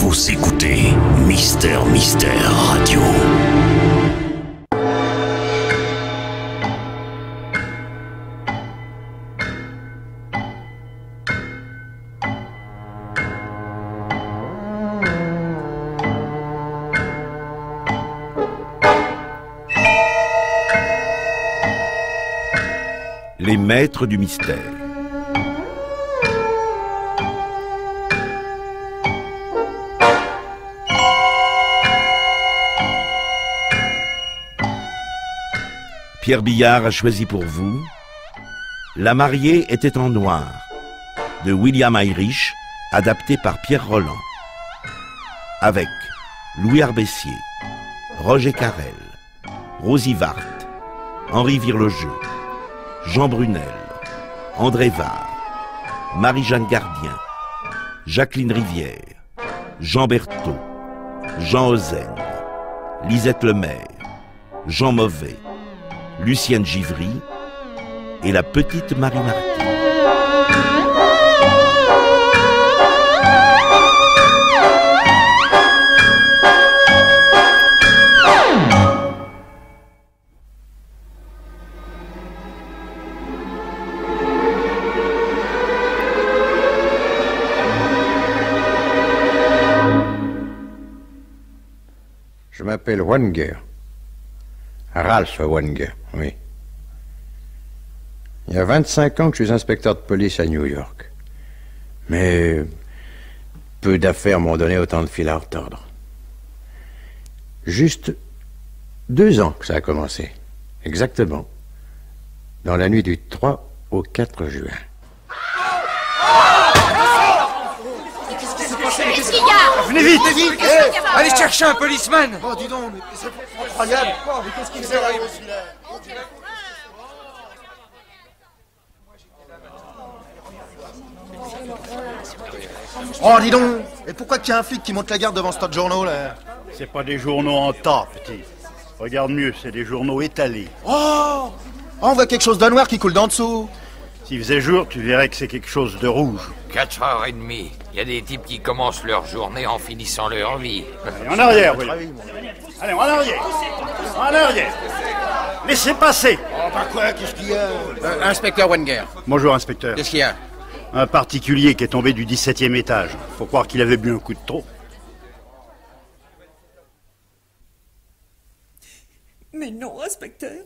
Vous écoutez Mystère Radio. Les maîtres du mystère. Pierre Billard a choisi pour vous La mariée était en noir de William Irish, adapté par Pierre Rolland, avec Louis Arbessier, Roger Carrel, Rosie Vart, Henri Virlejeu, Jean Brunel, André Var, Marie-Jeanne Gardien, Jacqueline Rivière, Jean Berthaud, Jean Ozen, Lisette Lemaire, Jean Mauvais, Lucienne Givry et la petite Marie Martin. Je m'appelle Wanger. Ralph Wanger, oui. Il y a 25 ans que je suis inspecteur de police à New York. Mais peu d'affaires m'ont donné autant de fil à retordre. Juste 2 ans que ça a commencé. Exactement. Dans la nuit du 3 au 4 juin. Qu'est-ce qu'il y a? Venez vite, vite. Allez chercher un policeman. Oh, dis donc, mais c'est incroyable. Mais qu'est-ce qui nous arrive aussi là? Oh, dis donc. Et pourquoi qu'il y a un flic qui monte la garde devant ce tas de journaux, là? C'est pas des journaux en tas, petit. Regarde mieux, c'est des journaux étalés. Oh, on voit quelque chose de noir qui coule d'en dessous. S'il faisait jour, tu verrais que c'est quelque chose de rouge. 4h30. Il y a des types qui commencent leur journée en finissant leur vie. Allez, en arrière, oui. Allez, en arrière. En arrière. Laissez passer. Oh, bah quoi, qu'est-ce qu'il y a? Inspecteur Wanger. Bonjour, inspecteur. Qu'est-ce qu'il y a? Un particulier qui est tombé du 17e étage. Faut croire qu'il avait bu un coup de trop. Mais non, inspecteur.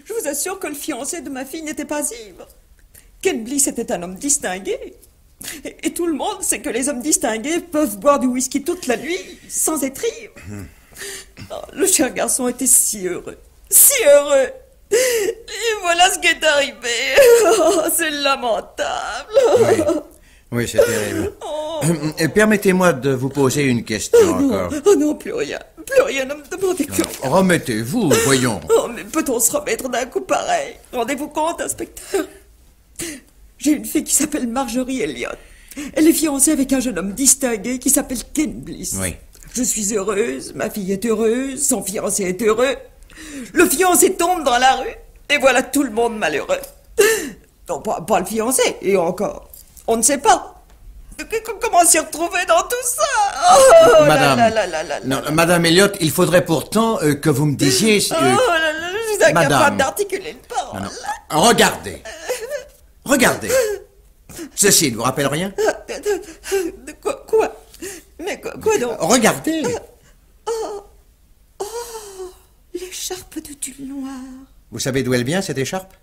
Je vous assure que le fiancé de ma fille n'était pas ivre. Ken Bliss était un homme distingué. Et tout le monde sait que les hommes distingués peuvent boire du whisky toute la nuit sans être ivres. Oh, le cher garçon était si heureux. Si heureux. Et voilà ce qui est arrivé. Oh, c'est lamentable. Oui, c'est terrible. Permettez-moi de vous poser une question encore. Oh non, plus rien. Plus rien, ne me demandez plus rien. Remettez-vous, voyons. Oh, mais peut-on se remettre d'un coup pareil? Rendez-vous compte, inspecteur? J'ai une fille qui s'appelle Marjorie Elliott. Elle est fiancée avec un jeune homme distingué qui s'appelle Ken Bliss. Oui. Je suis heureuse, ma fille est heureuse, son fiancé est heureux. Le fiancé tombe dans la rue, et voilà tout le monde malheureux. Non, pas le fiancé, et encore. On ne sait pas. Comment s'y retrouver dans tout ça? Oh, Madame, non, Madame Elliott, il faudrait pourtant que vous me disiez... Oh là là, je suis incapable Madame. d'articuler une parole. Non. Regardez. Regardez. Ceci ne vous rappelle rien? De quoi? Mais quoi donc? Regardez. L'écharpe de tulle noire. Vous savez d'où elle vient, cette écharpe?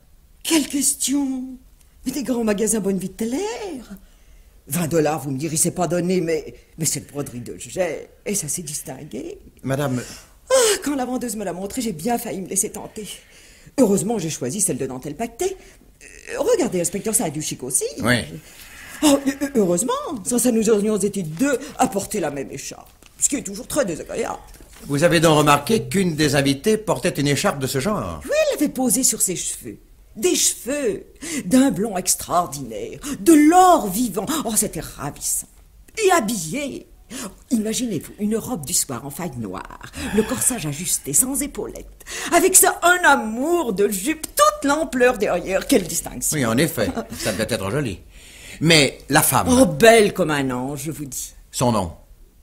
Quelle question? Mais des grands magasins Bonne-Vie-Teller. 20 $, vous me direz, c'est pas donné, mais c'est une broderie de jet, et ça s'est distingué. Madame... Ah, quand la vendeuse me l'a montré, j'ai bien failli me laisser tenter. Heureusement, j'ai choisi celle de dentelle pactée. Regardez, inspecteur, ça a du chic aussi. Oui. Oh, heureusement, sans ça nous aurions été 2 à porter la même écharpe, ce qui est toujours très désagréable. Vous avez donc remarqué qu'une des invitées portait une écharpe de ce genre? Oui, elle avait posé sur ses cheveux. Des cheveux, d'un blond extraordinaire, de l'or vivant. Oh, c'était ravissant. Et habillée. Imaginez-vous, une robe du soir en faille noire, le corsage ajusté, sans épaulettes, avec ça un amour de jupe, toute l'ampleur derrière. Quelle distinction. Oui, en effet, ça devait être joli. Mais la femme... Oh, belle comme un ange, je vous dis. Son nom?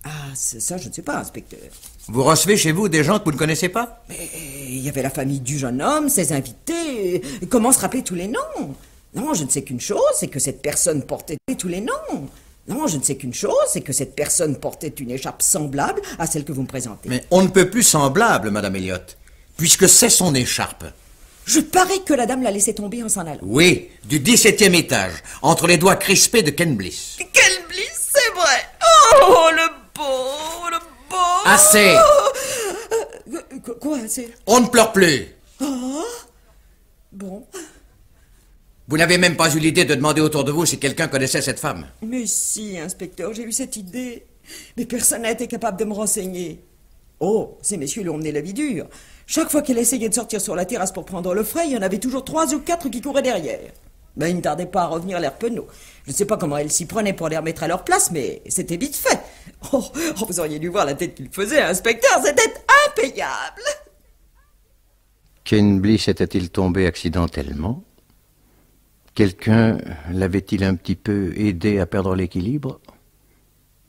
Ah, ça, je ne sais pas, inspecteur. Vous recevez chez vous des gens que vous ne connaissez pas? Mais il y avait la famille du jeune homme, ses invités. Comment se rappeler tous les noms? Non, je ne sais qu'une chose, c'est que cette personne portait tous les noms. Non, je ne sais qu'une chose, c'est que cette personne portait une écharpe semblable à celle que vous me présentez. Mais on ne peut plus semblable, Madame Elliott, puisque c'est son écharpe. Je parie que la dame l'a laissé tomber en s'en allant. Oui, du 17e étage, entre les doigts crispés de Ken Bliss. Ken Bliss, c'est vrai. Oh, le beau, le beau. Assez. Quoi, assez? On ne pleure plus. Ah, bon. Vous n'avez même pas eu l'idée de demander autour de vous si quelqu'un connaissait cette femme. Mais si, inspecteur, j'ai eu cette idée. Mais personne n'a été capable de me renseigner. Oh, ces messieurs lui ont mené la vie dure. Chaque fois qu'elle essayait de sortir sur la terrasse pour prendre le frais, il y en avait toujours 3 ou 4 qui couraient derrière. Ben, il ne tardait pas à revenir l'air penaud. Je ne sais pas comment elle s'y prenait pour les remettre à leur place, mais c'était vite fait. Oh, vous auriez dû voir la tête qu'il faisait, inspecteur, c'était impayable. Ken Bliss était-il tombé accidentellement? Quelqu'un l'avait-il un petit peu aidé à perdre l'équilibre?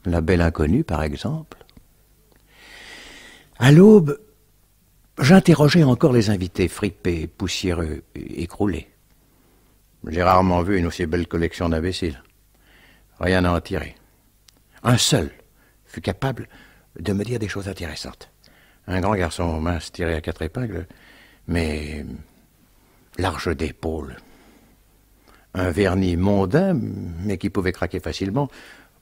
La belle inconnue, par exemple? À l'aube, j'interrogeais encore les invités fripés, poussiéreux, écroulés. J'ai rarement vu une aussi belle collection d'imbéciles. Rien à en tirer. Un seul fut capable de me dire des choses intéressantes. Un grand garçon mince tiré à 4 épingles, mais large d'épaules. Un vernis mondain, mais qui pouvait craquer facilement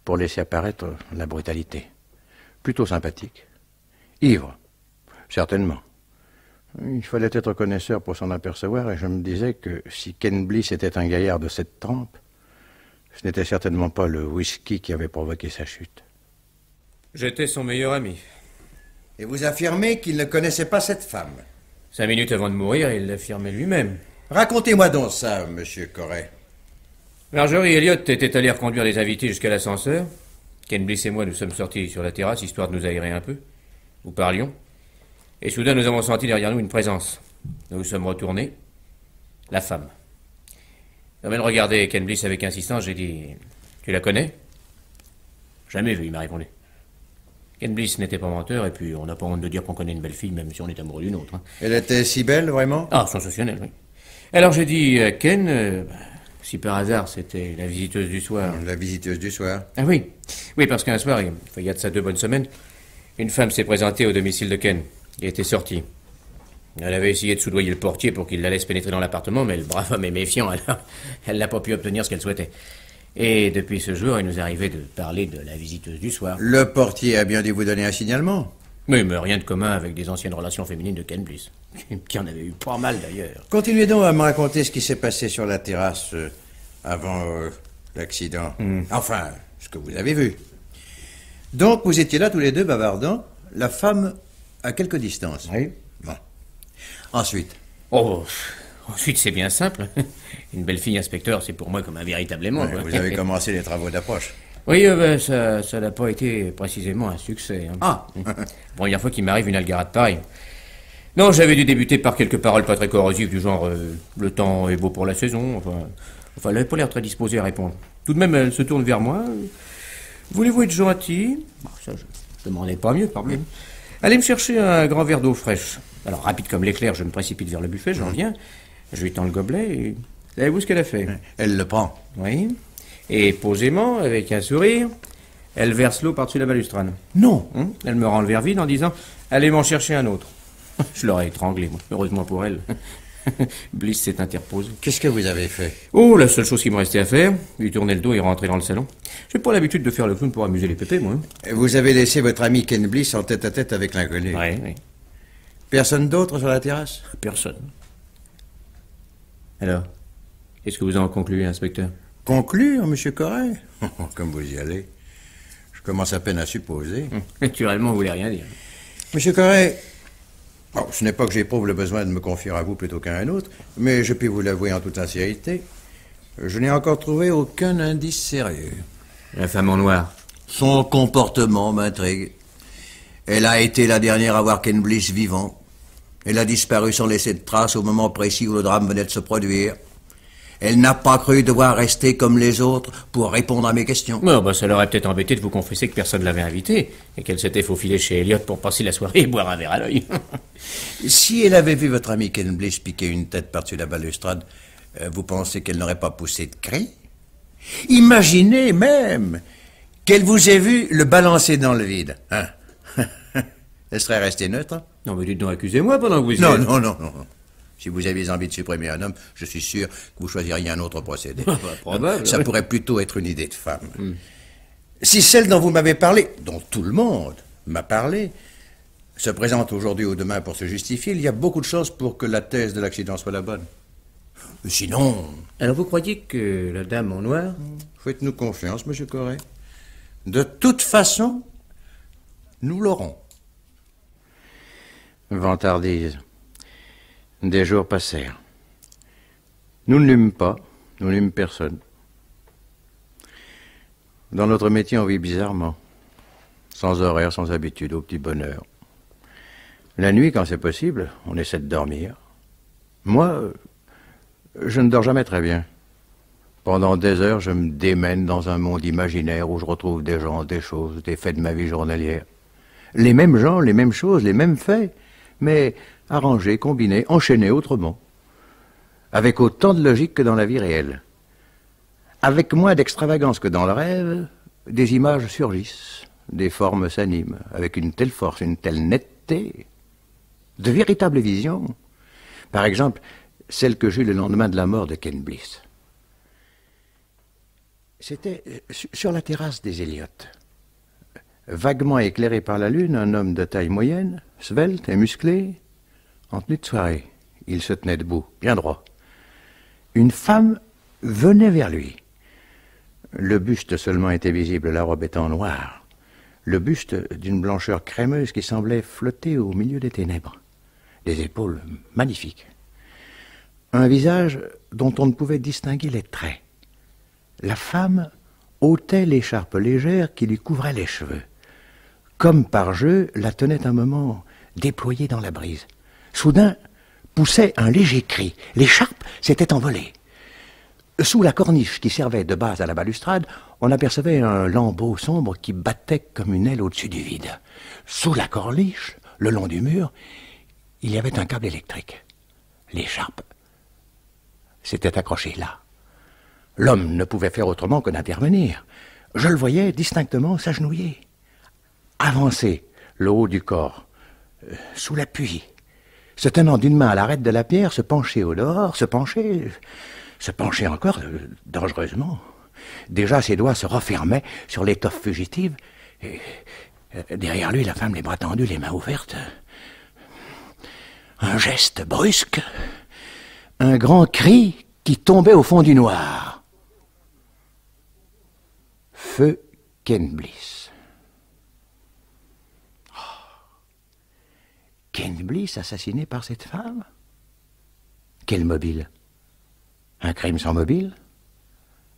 pour laisser apparaître la brutalité. Plutôt sympathique. Ivre, certainement. Il fallait être connaisseur pour s'en apercevoir, et je me disais que si Ken Bliss était un gaillard de cette trempe, ce n'était certainement pas le whisky qui avait provoqué sa chute. J'étais son meilleur ami. Et vous affirmez qu'il ne connaissait pas cette femme? 5 minutes avant de mourir, il l'affirmait lui-même. Racontez-moi donc ça, monsieur Corret. Marjorie Elliott était allée reconduire les invités jusqu'à l'ascenseur. Ken Bliss et moi nous sommes sortis sur la terrasse, histoire de nous aérer un peu. Nous parlions. Et soudain, nous avons senti derrière nous une présence. Nous nous sommes retournés. La femme. Comme elle regardait Ken Bliss avec insistance, j'ai dit « Tu la connais ?»« Jamais vu », il m'a répondu. Ken Bliss n'était pas menteur, et puis on n'a pas honte de dire qu'on connaît une belle fille, même si on est amoureux d'une autre. Hein. Elle était si belle, vraiment? Ah, sensationnelle, oui. Alors j'ai dit « Ken, si par hasard c'était la visiteuse du soir... » La visiteuse du soir? Ah oui. Oui, parce qu'un soir, il y a de ça 2 bonnes semaines, une femme s'est présentée au domicile de Ken. Il était sorti. Elle avait essayé de soudoyer le portier pour qu'il la laisse pénétrer dans l'appartement, mais le brave homme est méfiant, alors elle n'a pas pu obtenir ce qu'elle souhaitait. Et depuis ce jour, il nous arrivait de parler de la visiteuse du soir. Le portier a bien dû vous donner un signalement? Oui, mais rien de commun avec des anciennes relations féminines de Ken Bliss. Qui en avait eu pas mal, d'ailleurs. Continuez donc à me raconter ce qui s'est passé sur la terrasse avant l'accident. Enfin, ce que vous avez vu. Donc, vous étiez là tous les deux bavardant, la femme à quelque distance? Oui. Bon. Ensuite? Oh, ensuite c'est bien simple. Une belle fille inspecteur, c'est pour moi comme un véritable aimant. Ouais, vous avez commencé les travaux d'approche. Oui, ça n'a pas été précisément un succès. Hein. Ah. Première fois qu'il m'arrive une algarade pareille. Non, j'avais dû débuter par quelques paroles pas très corrosives du genre le temps est beau pour la saison. Enfin, elle n'avait pas l'air très disposée à répondre. Tout de même, elle se tourne vers moi. Voulez-vous être gentil? Bon, ça, je ne demandais pas mieux, pardon. Allez me chercher un grand verre d'eau fraîche. Alors, rapide comme l'éclair, je me précipite vers le buffet, j'en viens. Je lui tends le gobelet et... Savez-vous ce qu'elle a fait? Elle le prend. Oui. Et posément, avec un sourire, elle verse l'eau par-dessus la balustrade. Non. Elle me rend le verre vide en disant « Allez m'en chercher un autre ». Je l'aurais étranglé, moi. Heureusement pour elle. Bliss s'est interposé. Qu'est-ce que vous avez fait? Oh, la seule chose qui me restait à faire, lui tourner le dos et rentrer dans le salon. J'ai pas l'habitude de faire le clown pour amuser les pépés, moi. Vous avez laissé votre ami Ken Bliss en tête-à-tête avec l'inconnu? Oui. Personne d'autre sur la terrasse? Personne. Alors, qu'est-ce que vous en concluez, inspecteur? Conclure, monsieur Corret? Comme vous y allez. Je commence à peine à supposer. Naturellement, vous voulez rien dire. Monsieur Corret, ce n'est pas que j'éprouve le besoin de me confier à vous plutôt qu'à un autre, mais je puis vous l'avouer en toute sincérité, je n'ai encore trouvé aucun indice sérieux. La femme en noir. Son comportement m'intrigue. Elle a été la dernière à voir Ken Bliss vivant. Elle a disparu sans laisser de traces au moment précis où le drame venait de se produire. Elle n'a pas cru devoir rester comme les autres pour répondre à mes questions. Bon, bah, ça l'aurait peut-être embêté de vous confesser que personne ne l'avait invitée et qu'elle s'était faufilée chez Elliot pour passer la soirée et boire un verre à l'œil. Si elle avait vu votre ami Ken Bliss piquer une tête par-dessus la balustrade, vous pensez qu'elle n'aurait pas poussé de cri? Imaginez même qu'elle vous ait vu le balancer dans le vide. Hein? Elle serait restée neutre? Hein? Non, mais dites donc, accusez-moi pendant que vous y Non, êtes. non. Si vous aviez envie de supprimer un homme, je suis sûr que vous choisiriez un autre procédé. Probable. Ça pourrait plutôt être une idée de femme. Si celle dont vous m'avez parlé, dont tout le monde m'a parlé, se présente aujourd'hui ou demain pour se justifier, il y a beaucoup de choses pour que la thèse de l'accident soit la bonne. Mais sinon... Alors vous croyez que la dame en noir... Faites-nous confiance, monsieur Corré. De toute façon, nous l'aurons. Vantardise. Des jours passèrent. Nous ne l'eûmes pas, nous n'eûmes personne. Dans notre métier, on vit bizarrement. Sans horaire, sans habitude, au petit bonheur. La nuit, quand c'est possible, on essaie de dormir. Moi, je ne dors jamais très bien. Pendant des heures, je me démène dans un monde imaginaire où je retrouve des gens, des choses, des faits de ma vie journalière. Les mêmes gens, les mêmes choses, les mêmes faits, mais arrangés, combinés, enchaînés autrement. Avec autant de logique que dans la vie réelle. Avec moins d'extravagance que dans le rêve, des images surgissent, des formes s'animent, avec une telle force, une telle netteté, de véritables visions. Par exemple, celle que j'eus le lendemain de la mort de Ken Bliss. C'était sur la terrasse des Elliot. Vaguement éclairé par la lune, un homme de taille moyenne, svelte et musclé, en tenue de soirée. Il se tenait debout, bien droit. Une femme venait vers lui. Le buste seulement était visible, la robe étant noire. Le buste d'une blancheur crémeuse qui semblait flotter au milieu des ténèbres. Des épaules magnifiques. Un visage dont on ne pouvait distinguer les traits. La femme ôtait l'écharpe légère qui lui couvrait les cheveux. Comme par jeu, la tenait un moment déployée dans la brise. Soudain, poussait un léger cri. L'écharpe s'était envolée. Sous la corniche qui servait de base à la balustrade, on apercevait un lambeau sombre qui battait comme une aile au-dessus du vide. Sous la corniche, le long du mur, il y avait un câble électrique. L'écharpe s'était accrochée là. L'homme ne pouvait faire autrement que d'intervenir. Je le voyais distinctement s'agenouiller. Avancer le haut du corps, sous l'appui, se tenant d'une main à l'arête de la pierre, se pencher au dehors, se pencher encore dangereusement. Déjà, ses doigts se refermaient sur l'étoffe fugitive, et derrière lui, la femme, les bras tendus, les mains ouvertes. Un geste brusque, un grand cri qui tombait au fond du noir. Feu Ken Bliss. Ken Bliss assassiné par cette femme? Quel mobile? Un crime sans mobile?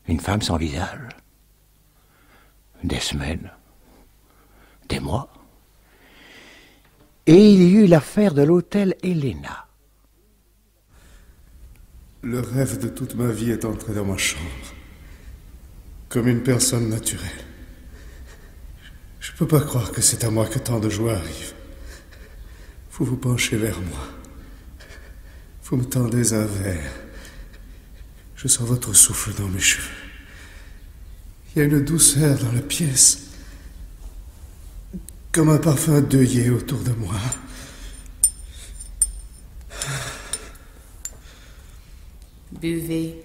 Une femme sans visage? Des semaines? Des mois? Et il y eut l'affaire de l'hôtel Helena. Le rêve de toute ma vie est entré dans ma chambre. Comme une personne naturelle. Je peux pas croire que c'est à moi que tant de joie arrive. Vous vous penchez vers moi. Vous me tendez un verre. Je sens votre souffle dans mes cheveux. Il y a une douceur dans la pièce. Comme un parfum d'œillet autour de moi. Buvez.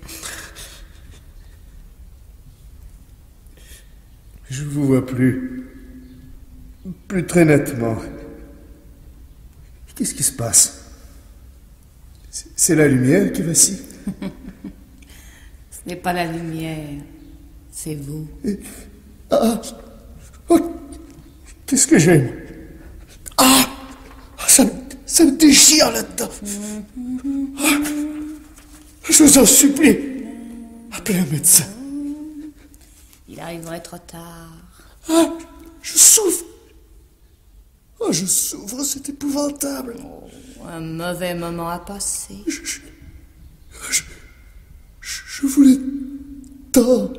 Je vous vois plus très nettement. Qu'est-ce qui se passe? C'est la lumière qui vacille? Ce n'est pas la lumière, c'est vous. Ah! Oh, qu'est-ce que j'aime? Ah! Ça me déchire là-dedans. Ah, je vous en supplie, appelez un médecin. Il arriverait trop tard. Ah! Je souffre. Oh, je souffre, c'est épouvantable. Oh, un mauvais moment à passer. Je Je voulais tant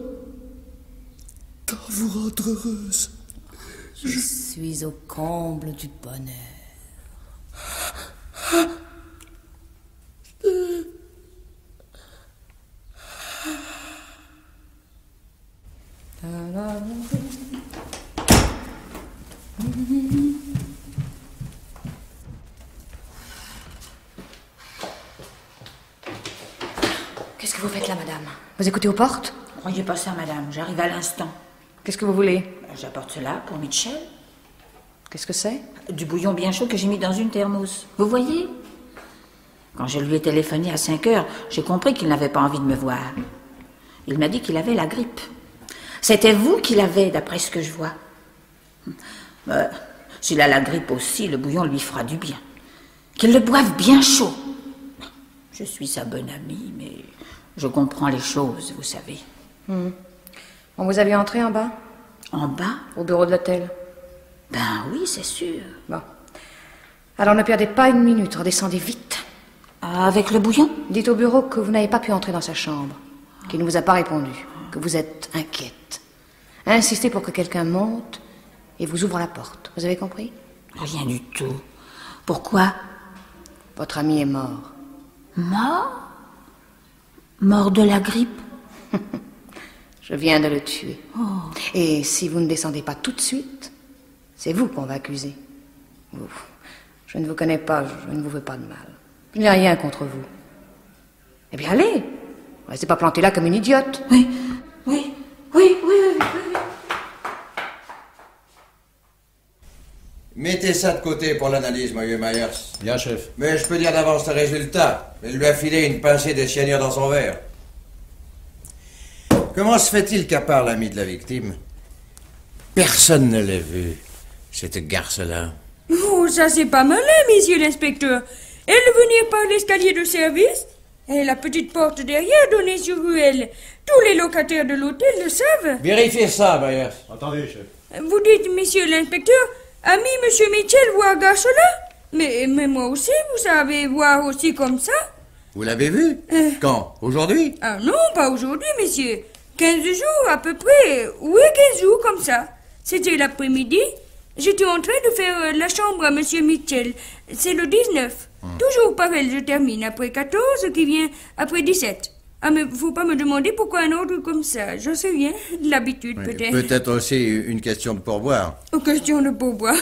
vous rendre heureuse. Je suis au comble du bonheur. Qu'est-ce que vous faites là, madame? Vous écoutez aux portes? Croyez pas ça, madame. J'arrive à l'instant. Qu'est-ce que vous voulez? J'apporte cela pour Mitchell. Qu'est-ce que c'est? Du bouillon bien chaud que j'ai mis dans une thermos. Vous voyez? Quand je lui ai téléphoné à 5 heures, j'ai compris qu'il n'avait pas envie de me voir. Il m'a dit qu'il avait la grippe. C'était vous qui l'avez, d'après ce que je vois. S'il a la grippe aussi, le bouillon lui fera du bien. Qu'il le boive bien chaud. Je suis sa bonne amie, mais je comprends les choses, vous savez. On vous a vu entrer en bas? En bas? Au bureau de l'hôtel? Ben oui, c'est sûr. Bon. Alors ne perdez pas une minute, redescendez vite. Avec le bouillon? Dites au bureau que vous n'avez pas pu entrer dans sa chambre, qu'il ne vous a pas répondu, que vous êtes inquiète. Insistez pour que quelqu'un monte et vous ouvre la porte. Vous avez compris? Rien du tout. Pourquoi? Votre ami est mort. Mort? Mort de la grippe? Je viens de le tuer. Et si vous ne descendez pas tout de suite, c'est vous qu'on va accuser. Je ne vous connais pas, je ne vous veux pas de mal. Il n'y a rien contre vous. Eh bien, allez. Restez pas planté là comme une idiote. Oui. Mettez ça de côté pour l'analyse, monsieur Myers. Bien, chef. Mais je peux dire d'avance le résultat. Il lui a filé une pincée de cyanure dans son verre. Comment se fait-il qu'à part l'ami de la victime, personne ne l'ait vu, cette garce-là? Oh, ça c'est pas malin, monsieur l'inspecteur. Elle venait par l'escalier de service et la petite porte derrière donnait sur ruelle. Tous les locataires de l'hôtel le savent. Vérifiez ça, Myers. Attendez, chef. Vous dites, monsieur l'inspecteur, ami monsieur Mitchell voir garçon-là? Mais moi aussi, vous savez voir aussi comme ça? Vous l'avez vu? Quand? Aujourd'hui? Ah non, pas aujourd'hui, monsieur. 15 jours à peu près. Oui, 15 jours comme ça. C'était l'après-midi. J'étais en train de faire la chambre à monsieur Mitchell. C'est le 19. Toujours pareil, je termine après 14 qui vient après 17. Ah, mais faut pas me demander pourquoi un ordre comme ça. Je sais rien. L'habitude, peut-être. Peut-être aussi une question de pourboire. Oh, question de pourboire.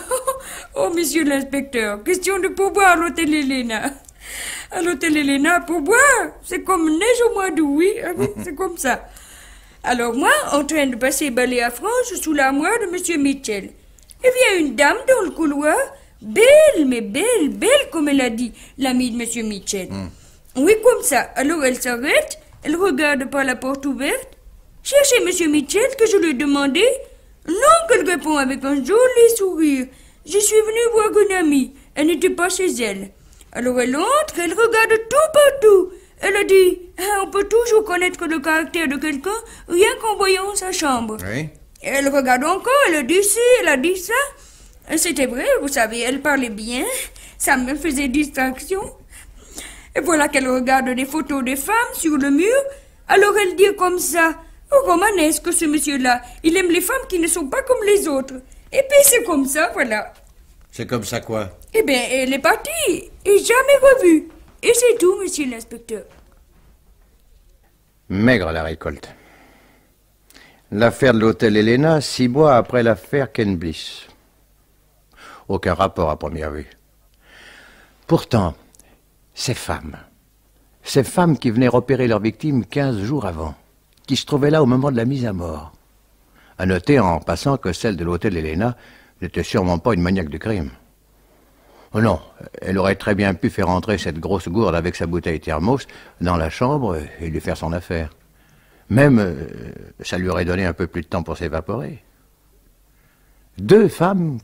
Oh, monsieur l'inspecteur. Question de pourboire à l'hôtel Helena. À l'hôtel Helena, pourboire, c'est comme neige au mois d'août, oui. C'est comme ça. Alors moi, en train de passer balai à frange sous l'armoire de monsieur Mitchell. Et vient une dame dans le couloir, belle, mais belle, belle, comme elle a dit, l'amie de monsieur Mitchell. Oui, comme ça. Alors elle s'arrête, elle regarde par la porte ouverte, cherchez monsieur Mitchell que je lui ai demandé. Non, qu'elle répond avec un joli sourire. Je suis venue voir une amie. Elle n'était pas chez elle. Alors elle entre, elle regarde tout partout. Elle a dit, on peut toujours connaître le caractère de quelqu'un rien qu'en voyant sa chambre. Oui. Elle regarde encore, elle a dit ci, elle a dit ça. C'était vrai, vous savez, elle parlait bien. Ça me faisait distraction. Et voilà qu'elle regarde des photos des femmes sur le mur. Alors elle dit comme ça, oh, romanesque ce monsieur-là. Il aime les femmes qui ne sont pas comme les autres. Et puis c'est comme ça, voilà. C'est comme ça quoi? Eh bien, elle est partie et jamais revue. Et c'est tout, monsieur l'inspecteur. Maigre la récolte. L'affaire de l'hôtel Helena, 6 mois après l'affaire Ken Bliss. Aucun rapport à première vue. Pourtant, ces femmes qui venaient repérer leur victime 15 jours avant, qui se trouvaient là au moment de la mise à mort. À noter en passant que celle de l'hôtel Helena n'était sûrement pas une maniaque de crime. Oh non, elle aurait très bien pu faire entrer cette grosse gourde avec sa bouteille thermos dans la chambre et lui faire son affaire. Même, ça lui aurait donné un peu plus de temps pour s'évaporer. 2 femmes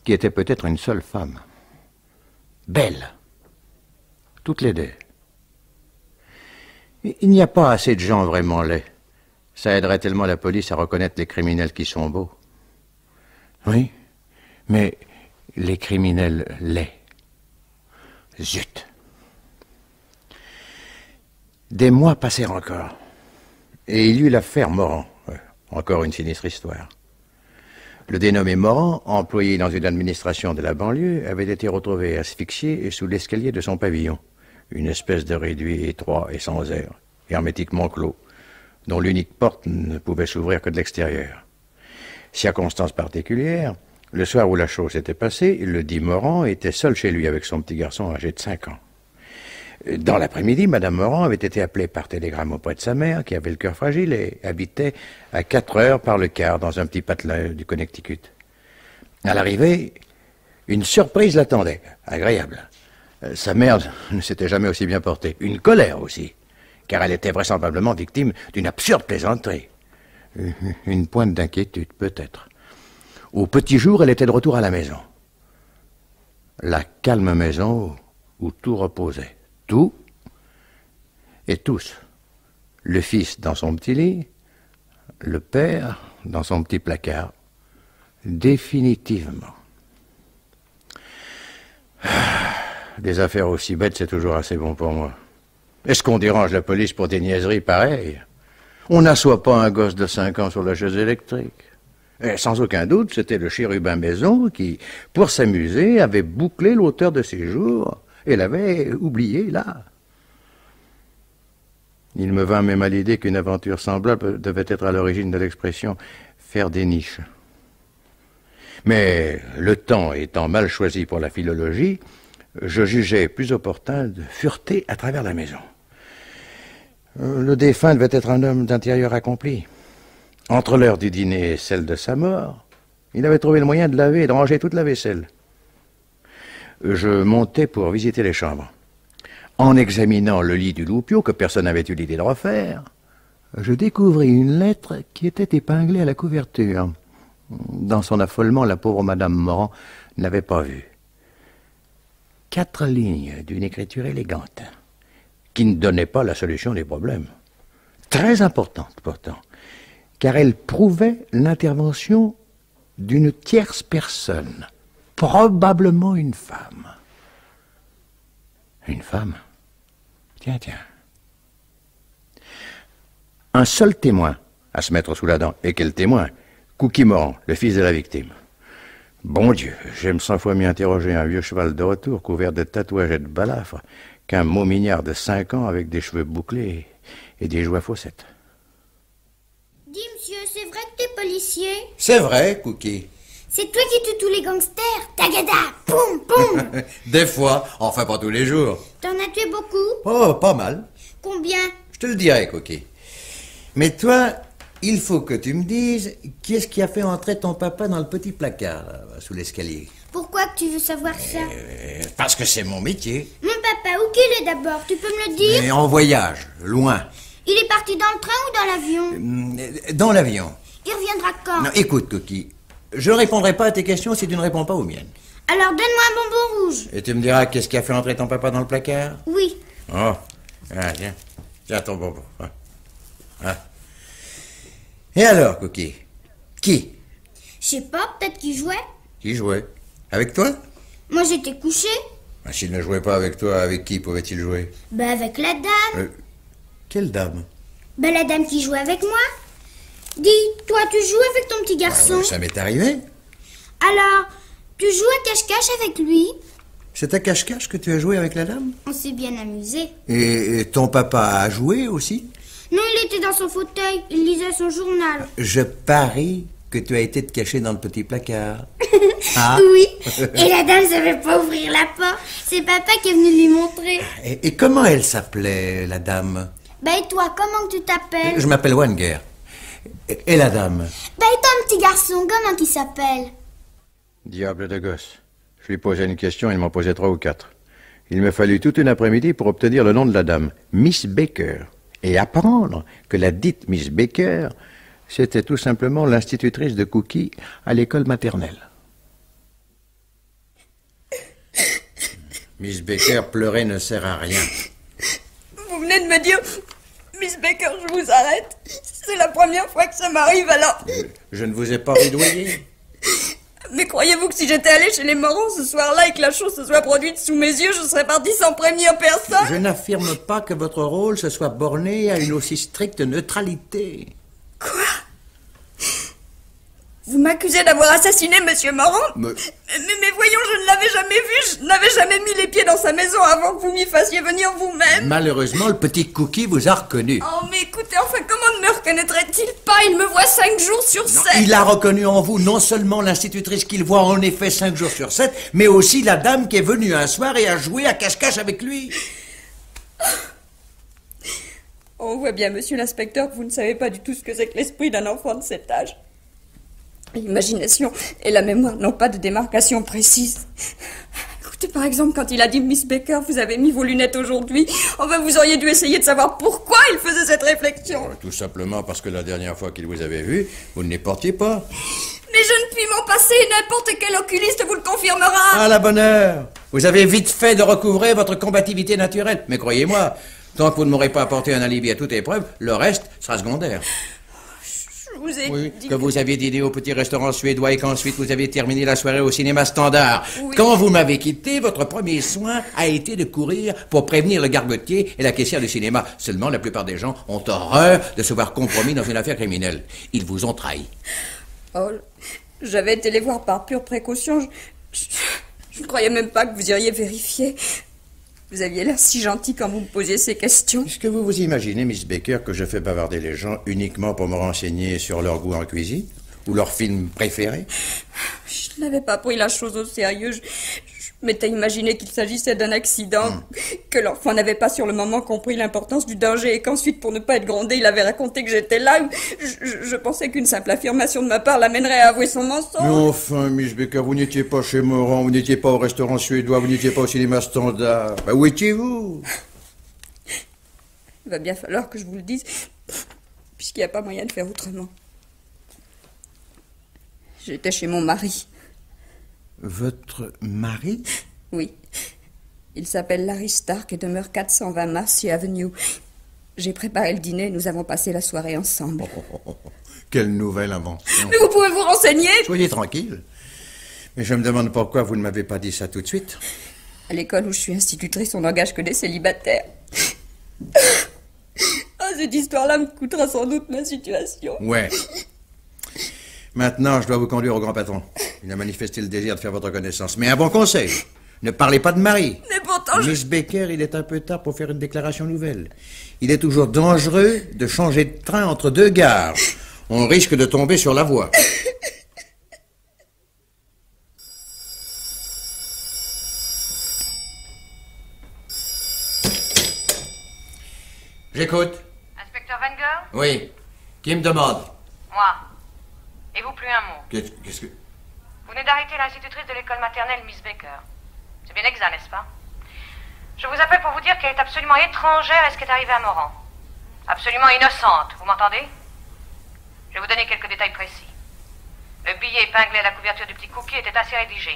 qui étaient peut-être une seule femme. Belles. Toutes les 2. Il n'y a pas assez de gens vraiment laids. Ça aiderait tellement la police à reconnaître les criminels qui sont beaux. Oui, mais les criminels laids. Zut. Des mois passèrent encore. Et il y eut l'affaire Morand. Encore une sinistre histoire. Le dénommé Morand, employé dans une administration de la banlieue, avait été retrouvé asphyxié sous l'escalier de son pavillon. Une espèce de réduit étroit et sans air, hermétiquement clos, dont l'unique porte ne pouvait s'ouvrir que de l'extérieur. Circonstance particulière, le soir où la chose s'était passée, le dit Morand était seul chez lui avec son petit garçon âgé de 5 ans. Dans l'après-midi, Madame Morand avait été appelée par télégramme auprès de sa mère, qui avait le cœur fragile et habitait à 4 heures par le quart dans un petit patelin du Connecticut. À l'arrivée, une surprise l'attendait, agréable. Sa mère ne s'était jamais aussi bien portée. Une colère aussi, car elle était vraisemblablement victime d'une absurde plaisanterie. Une pointe d'inquiétude, peut-être. Au petit jour, elle était de retour à la maison. La calme maison où tout reposait. Tout et tous. Le fils dans son petit lit, le père dans son petit placard. Définitivement. Des affaires aussi bêtes, c'est toujours assez bon pour moi. Est-ce qu'on dérange la police pour des niaiseries pareilles? On n'assoit pas un gosse de 5 ans sur la chaise électrique. Et sans aucun doute, c'était le chérubin Maison qui, pour s'amuser, avait bouclé l'auteur de ses jours et l'avait oublié là. Il me vint même à l'idée qu'une aventure semblable devait être à l'origine de l'expression « faire des niches ». Mais le temps étant mal choisi pour la philologie, je jugeais plus opportun de fureter à travers la maison. Le défunt devait être un homme d'intérieur accompli. Entre l'heure du dîner et celle de sa mort, il avait trouvé le moyen de laver et de ranger toute la vaisselle. Je montai pour visiter les chambres. En examinant le lit du loupio, que personne n'avait eu l'idée de refaire, je découvris une lettre qui était épinglée à la couverture. Dans son affolement, la pauvre Madame Morand ne l'avait pas vue. 4 lignes d'une écriture élégante, qui ne donnait pas la solution des problèmes. Très importante, pourtant, car elle prouvait l'intervention d'une tierce personne, probablement une femme. Une femme? Tiens. Un seul témoin à se mettre sous la dent. Et quel témoin? Cookie Morand, le fils de la victime. Bon Dieu, j'aime 100 fois mieux interroger un vieux cheval de retour couvert de tatouages et de balafres qu'un momignard de 5 ans avec des cheveux bouclés et des joues à fossettes. Dis, monsieur, c'est vrai que t'es policier? C'est vrai, Cookie. C'est toi qui tues tous les gangsters? Tagada, poum, poum. Des fois, enfin pas tous les jours. T'en as tué beaucoup? Oh, pas mal. Combien? Je te le dirai, Cookie. Mais toi, il faut que tu me dises qui est-ce qui a fait entrer ton papa dans le petit placard, là, sous l'escalier. Pourquoi que tu veux savoir ça? Parce que c'est mon métier. Mon papa, où qu'il est d'abord? Tu peux me le dire? Mais en voyage, loin. Il est parti dans le train ou dans l'avion? Dans l'avion. Il reviendra quand? Non, écoute, Cookie, je ne répondrai pas à tes questions si tu ne réponds pas aux miennes. Alors donne-moi un bonbon rouge. Et tu me diras qu'est-ce qui a fait entrer ton papa dans le placard? Oui. Oh, ah, tiens. Tiens ton bonbon. Ah. Et alors, Cookie? Qui? Je sais pas, peut-être qu'il jouait. Qui jouait? Avec toi? Moi j'étais couché. Ah, s'il ne jouait pas avec toi, avec qui pouvait-il jouer? Ben avec la dame. Quelle dame? Ben la dame qui jouait avec moi. Dis, toi tu joues avec ton petit garçon? Ça m'est arrivé. Alors, tu joues à cache-cache avec lui? C'est à cache-cache que tu as joué avec la dame? On s'est bien amusé. Et ton papa a joué aussi? Non, il était dans son fauteuil, il lisait son journal. Je parie que tu as été te cacher dans le petit placard. Ah. Oui, et la dame savait pas ouvrir la porte. C'est papa qui est venu lui montrer. Et comment elle s'appelait, la dame? Ben et toi, comment que tu t'appelles? Je m'appelle Wanger. Et la dame? Ben et toi, un petit garçon, comment qu'il s'appelle? Diable de gosse. Je lui posais une question, il m'en posait 3 ou 4. Il me fallut toute une après-midi pour obtenir le nom de la dame, Miss Baker, et apprendre que la dite Miss Baker, c'était tout simplement l'institutrice de Cookie à l'école maternelle. Miss Baker, pleurer ne sert à rien. Vous venez de me dire, Miss Baker, je vous arrête. C'est la première fois que ça m'arrive, alors... Je ne vous ai pas rudoyé. Mais croyez-vous que si j'étais allée chez les Morans ce soir-là et que la chose se soit produite sous mes yeux, je serais partie sans prévenir personne? Je n'affirme pas que votre rôle se soit borné à une aussi stricte neutralité. Quoi? Vous m'accusez d'avoir assassiné Monsieur Morand? Mais voyons, je ne l'avais jamais vu, je n'avais jamais mis les pieds dans sa maison avant que vous m'y fassiez venir vous-même. Malheureusement, le petit Cookie vous a reconnu. Oh, mais écoutez, enfin, comment ne me reconnaîtrait-il pas? Il me voit 5 jours sur 7. Il a reconnu en vous non seulement l'institutrice qu'il voit en effet 5 jours sur 7, mais aussi la dame qui est venue un soir et a joué à cache-cache avec lui. On voit bien, monsieur l'inspecteur, que vous ne savez pas du tout ce que c'est que l'esprit d'un enfant de cet âge. L'imagination et la mémoire n'ont pas de démarcation précise. Écoutez, par exemple, quand il a dit « Miss Baker, vous avez mis vos lunettes aujourd'hui », enfin, vous auriez dû essayer de savoir pourquoi il faisait cette réflexion. Tout simplement parce que la dernière fois qu'il vous avait vu, vous ne les portiez pas. Mais je ne puis m'en passer, n'importe quel oculiste vous le confirmera. À la bonne heure. Vous avez vite fait de recouvrer votre combativité naturelle. Mais croyez-moi, tant que vous ne m'aurez pas apporté un alibi à toute épreuve, le reste sera secondaire. Je vous ai dit que vous aviez dîné au petit restaurant suédois et qu'ensuite vous avez terminé la soirée au cinéma Standard. Oui. Quand vous m'avez quitté, votre premier soin a été de courir pour prévenir le gargotier et la caissière du cinéma. Seulement, la plupart des gens ont horreur de se voir compromis dans une affaire criminelle. Ils vous ont trahi. Oh, j'avais été les voir par pure précaution. Je ne croyais même pas que vous iriez vérifier. Vous aviez l'air si gentil quand vous me posiez ces questions. Est-ce que vous vous imaginez, Miss Baker, que je fais bavarder les gens uniquement pour me renseigner sur leur goût en cuisine? Ou leur film préféré? Je n'avais pas pris la chose au sérieux. Je m'étais imaginé qu'il s'agissait d'un accident, que l'enfant n'avait pas sur le moment compris l'importance du danger et qu'ensuite, pour ne pas être grondé, il avait raconté que j'étais là. Je pensais qu'une simple affirmation de ma part l'amènerait à avouer son mensonge. Mais enfin, Miss Baker, vous n'étiez pas chez Morand, vous n'étiez pas au restaurant suédois, vous n'étiez pas au cinéma Standard. Ben, où étiez-vous? Il va bien falloir que je vous le dise, puisqu'il n'y a pas moyen de faire autrement. J'étais chez mon mari. Votre mari? Oui. Il s'appelle Larry Stark et demeure 420 Marcy Avenue. J'ai préparé le dîner et nous avons passé la soirée ensemble. Quelle nouvelle invention. Mais vous pouvez vous renseigner. Soyez tranquille. Mais je me demande pourquoi vous ne m'avez pas dit ça tout de suite. À l'école où je suis institutrice, on n'engage que des célibataires. Cette histoire-là me coûtera sans doute ma situation. Ouais. Maintenant, je dois vous conduire au grand patron. Il a manifesté le désir de faire votre connaissance. Mais un bon conseil, ne parlez pas de mari. Mais pourtant, Miss Baker, il est un peu tard pour faire une déclaration nouvelle. Il est toujours dangereux de changer de train entre deux gares. On risque de tomber sur la voie. J'écoute. Inspecteur Wenger? Oui. Qui me demande? Moi. Et vous, plus un mot. Qu'est-ce que... Vous venez d'arrêter l'institutrice de l'école maternelle, Miss Baker. C'est bien exact, n'est-ce pas? Je vous appelle pour vous dire qu'elle est absolument étrangère à ce qui est arrivé à Morand. Absolument innocente, vous m'entendez? Je vais vous donner quelques détails précis. Le billet épinglé à la couverture du petit cookie était assez rédigé.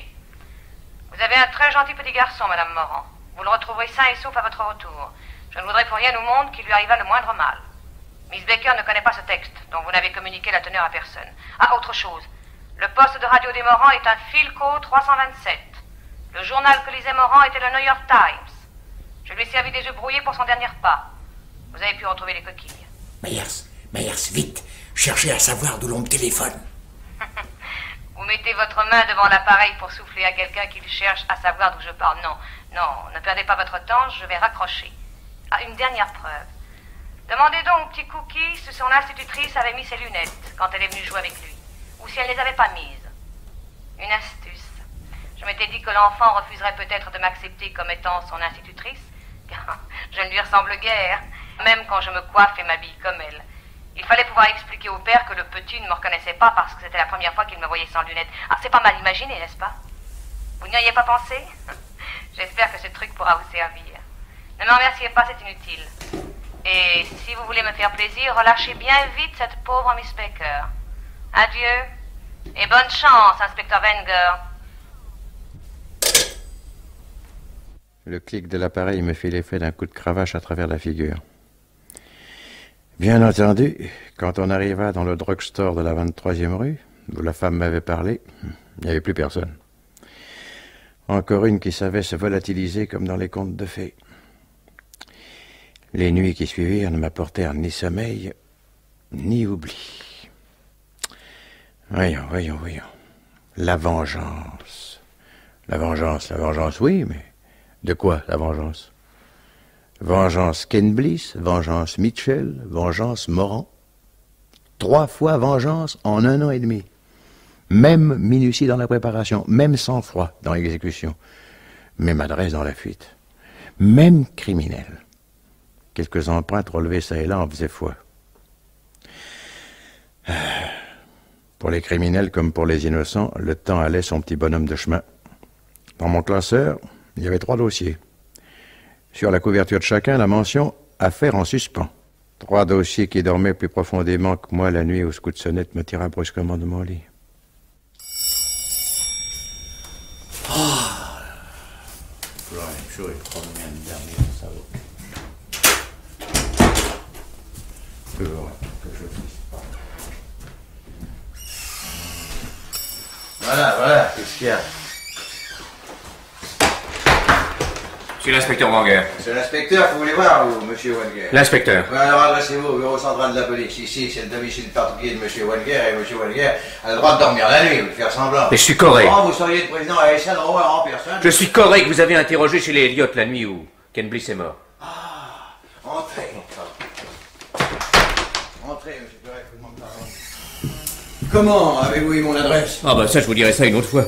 Vous avez un très gentil petit garçon, Madame Morand. Vous le retrouverez sain et sauf à votre retour. Je ne voudrais pour rien au monde qu'il lui arrivât le moindre mal. Miss Baker ne connaît pas ce texte, dont vous n'avez communiqué la teneur à personne. Ah, autre chose. Le poste de radio des Morand est un Philco 327. Le journal que lisait Morand était le New York Times. Je lui ai servi des œufs brouillés pour son dernier repas. Vous avez pu retrouver les coquilles. Myers, vite. Cherchez à savoir d'où l'on me téléphone. Vous mettez votre main devant l'appareil pour souffler à quelqu'un qui cherche à savoir d'où je parle. Non, ne perdez pas votre temps, je vais raccrocher. Ah, une dernière preuve. Demandez donc au petit Cookie si son institutrice avait mis ses lunettes quand elle est venue jouer avec lui, ou si elle ne les avait pas mises. Une astuce. Je m'étais dit que l'enfant refuserait peut-être de m'accepter comme étant son institutrice, car je ne lui ressemble guère, même quand je me coiffe et m'habille comme elle. Il fallait pouvoir expliquer au père que le petit ne me reconnaissait pas parce que c'était la première fois qu'il me voyait sans lunettes. Ah, c'est pas mal imaginé, n'est-ce pas? Vous n'y aviez pas pensé? J'espère que ce truc pourra vous servir. Ne m'en remerciez pas, c'est inutile. Et si vous voulez me faire plaisir, relâchez bien vite cette pauvre Miss Baker. Adieu. Et bonne chance, inspecteur Wenger. Le clic de l'appareil me fit l'effet d'un coup de cravache à travers la figure. Bien entendu, quand on arriva dans le drugstore de la 23e rue, où la femme m'avait parlé, Il n'y avait plus personne. Encore une qui savait se volatiliser comme dans les contes de fées. Les nuits qui suivirent ne m'apportèrent ni sommeil, ni oubli. Voyons. La vengeance. La vengeance, oui, mais de quoi la vengeance? Vengeance Ken Bliss, vengeance Mitchell, vengeance Morand. 3 fois vengeance en 1 an et demi. Même minutie dans la préparation, même sang-froid dans l'exécution, même adresse dans la fuite, même criminel. Quelques empreintes relevées ça et là en faisaient foi. Pour les criminels comme pour les innocents, le temps allait son petit bonhomme de chemin. Dans mon classeur, il y avait 3 dossiers. Sur la couverture de chacun, la mention « Affaire en suspens ». 3 dossiers qui dormaient plus profondément que moi la nuit où ce coup de sonnette me tira brusquement de mon lit. Voilà, qu'est-ce qu'il y a? Je suis l'inspecteur Wenger. C'est l'inspecteur, vous voulez voir, vous, monsieur Wenger? L'inspecteur. Alors adressez-vous au bureau central de la police. Ici, c'est le domicile particulier de monsieur Wenger, et monsieur Wenger a le droit de dormir la nuit ou de faire semblant. Mais je suis correct. Comment vous seriez le président ASN en personne? Je suis correct, vous avez interrogé chez les Elliott la nuit où Ken Bliss est mort. Entrez, monsieur Perret, je vous demande pardon. Comment avez-vous eu mon adresse? Ah bah ça, je vous dirai ça une autre fois.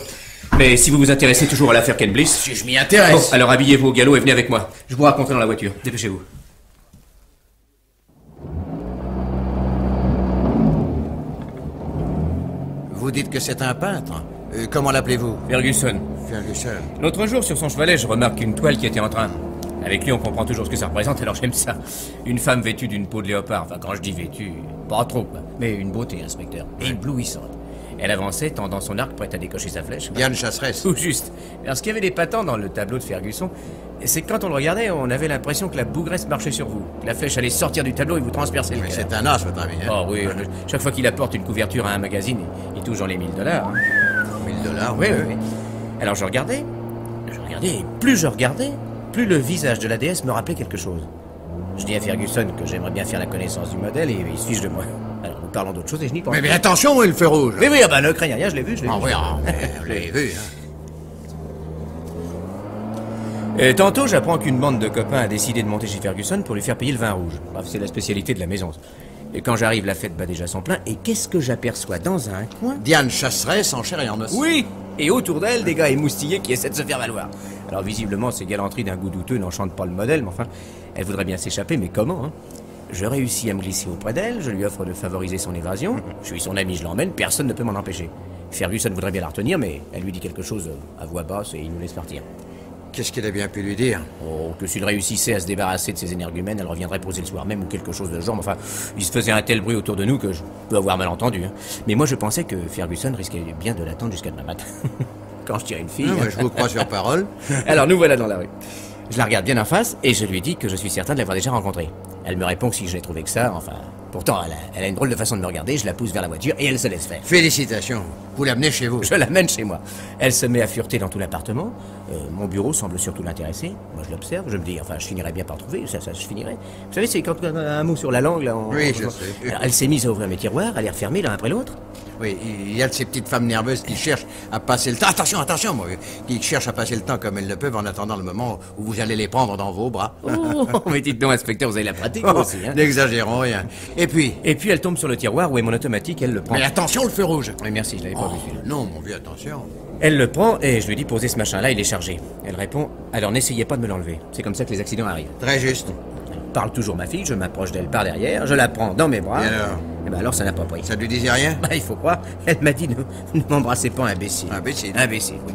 Mais si vous vous intéressez toujours à l'affaire Ken Bliss... Si je m'y intéresse. Bon, alors habillez-vous au galop et venez avec moi. Je vous raconterai dans la voiture. Dépêchez-vous. Vous dites que c'est un peintre. Comment l'appelez-vous? Ferguson. Ferguson. L'autre jour, sur son chevalet, je remarque une toile qui était en train. Avec lui, on comprend toujours ce que ça représente, alors j'aime ça. Une femme vêtue d'une peau de léopard. Enfin, quand je dis vêtue, pas trop, quoi. Mais une beauté, inspecteur. Éblouissante. Elle avançait, tendant son arc, prête à décocher sa flèche. Diane Chasseresse. Tout juste. Alors, ce qu'il y avait d'épatant dans le tableau de Ferguson, c'est que quand on le regardait, on avait l'impression que la bougresse marchait sur vous. Que la flèche allait sortir du tableau et vous transpercer le cœur. C'est un as, votre ami, hein? Oh oui, chaque fois qu'il apporte une couverture à un magazine, il touche dans les $1000. Hein. $1000, oui. Alors je regardais, et plus je regardais, plus le visage de la déesse me rappelait quelque chose. Je dis à Ferguson que j'aimerais bien faire la connaissance du modèle et il se fiche de moi. Alors nous parlons d'autre chose et je n'y pense pas. Mais attention, il le feu rouge. Oui, ah bah ne craignez rien, je l'ai vu. Oui, je l'ai vu. Et tantôt, j'apprends qu'une bande de copains a décidé de monter chez Ferguson pour lui faire payer le vin rouge. Bref, c'est la spécialité de la maison. Et quand j'arrive, la fête bat déjà son plein. Et qu'est-ce que j'aperçois dans un coin? Diane Chasseresse en chair et en os. Oui. Et autour d'elle, des gars émoustillés qui essaient de se faire valoir. Alors visiblement, ces galanteries d'un goût douteux n'enchantent pas le modèle, mais enfin, elle voudrait bien s'échapper, mais comment, hein? Je réussis à me glisser auprès d'elle, je lui offre de favoriser son évasion. Je suis son ami, je l'emmène, personne ne peut m'en empêcher. Ferguson voudrait bien la retenir, mais elle lui dit quelque chose à voix basse et il nous laisse partir. Qu'est-ce qu'elle a bien pu lui dire? Oh, que s'il réussissait à se débarrasser de ses énergumènes, elle reviendrait poser le soir même ou quelque chose de genre. Enfin, il se faisait un tel bruit autour de nous que je peux avoir mal entendu. Hein. Mais moi, je pensais que Ferguson risquait bien de l'attendre jusqu'à demain matin. Quand je tire une fille... je vous crois sur parole. Alors, nous voilà dans la rue. Je la regarde bien en face et je lui dis que je suis certain de l'avoir déjà rencontrée. Elle me répond que si je n'ai trouvé que ça, enfin... Pourtant, elle a une drôle de façon de me regarder, je la pousse vers la voiture et elle se laisse faire. Félicitations. Vous l'amenez chez vous? Je l'amène chez moi. Elle se met à fureter dans tout l'appartement. Mon bureau semble surtout l'intéresser. Moi, je l'observe, je me dis, enfin, je finirais bien par trouver, ça se finirait. Vous savez, c'est quand on a un mot sur la langue, là... Oui, je sais. Alors, elle s'est mise à ouvrir mes tiroirs, à les refermer l'un après l'autre. Oui, il y a de ces petites femmes nerveuses qui cherchent à passer le temps. Attention, moi, qui cherchent à passer le temps comme elles le peuvent en attendant le moment où vous allez les prendre dans vos bras. Oh, mais dites donc, inspecteur, vous avez la pratique aussi, hein. N'exagérons rien. Et puis elle tombe sur le tiroir où est mon automatique, elle le prend. Mais attention, le feu rouge. Oui, merci, je l'avais pas vu. Non, mon vieux, attention. Elle le prend et je lui dis posez ce machin-là, il est chargé. Elle répond alors n'essayez pas de me l'enlever. C'est comme ça que les accidents arrivent. Très juste. Elle parle toujours ma fille, je m'approche d'elle par derrière, je la prends dans mes bras. Et alors? Et ben alors ça n'a pas pris. Ça lui disait rien? Bah il faut croire. Elle m'a dit ne m'embrassez pas, imbécile. Imbécile? Imbécile, oui.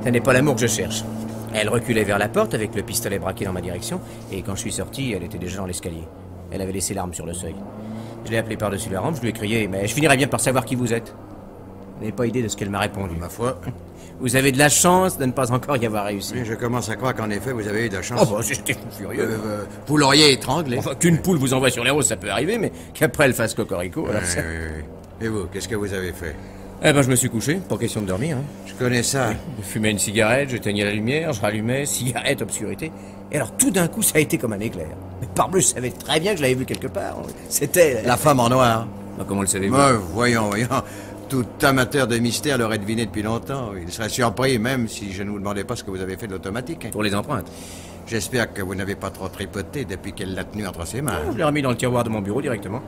Ça n'est pas l'amour que je cherche. Elle reculait vers la porte avec le pistolet braqué dans ma direction et quand je suis sorti, elle était déjà dans l'escalier. Elle avait laissé l'arme sur le seuil. Je l'ai appelée par-dessus la rampe, je lui ai crié mais je finirais bien par savoir qui vous êtes. Vous n'avez pas idée de ce qu'elle m'a répondu. Ma foi. Vous avez de la chance de ne pas encore y avoir réussi. Oui, je commence à croire qu'en effet, vous avez eu de la chance. Oh, bah, j'étais furieux. Vous l'auriez étranglé. Enfin, qu'une poule vous envoie sur les roses, ça peut arriver, mais qu'après elle fasse cocorico, alors ça... Oui. Et vous, qu'est-ce que vous avez fait? Eh ben, je me suis couché, pas question de dormir. Hein. Je connais ça. Oui. Je fumais une cigarette, j'éteignais la lumière, je rallumais, cigarette, obscurité. Et alors, tout d'un coup, ça a été comme un éclair. Mais parbleu, je savais très bien que je l'avais vu quelque part. C'était... La femme en noir. Bah, comment le savez-vous? Voyons. Tout amateur de mystère l'aurait deviné depuis longtemps. Il serait surpris, même si je ne vous demandais pas ce que vous avez fait de l'automatique. Pour les empreintes. J'espère que vous n'avez pas trop tripoté depuis qu'elle l'a tenu entre ses mains. Je l'ai remis dans le tiroir de mon bureau directement.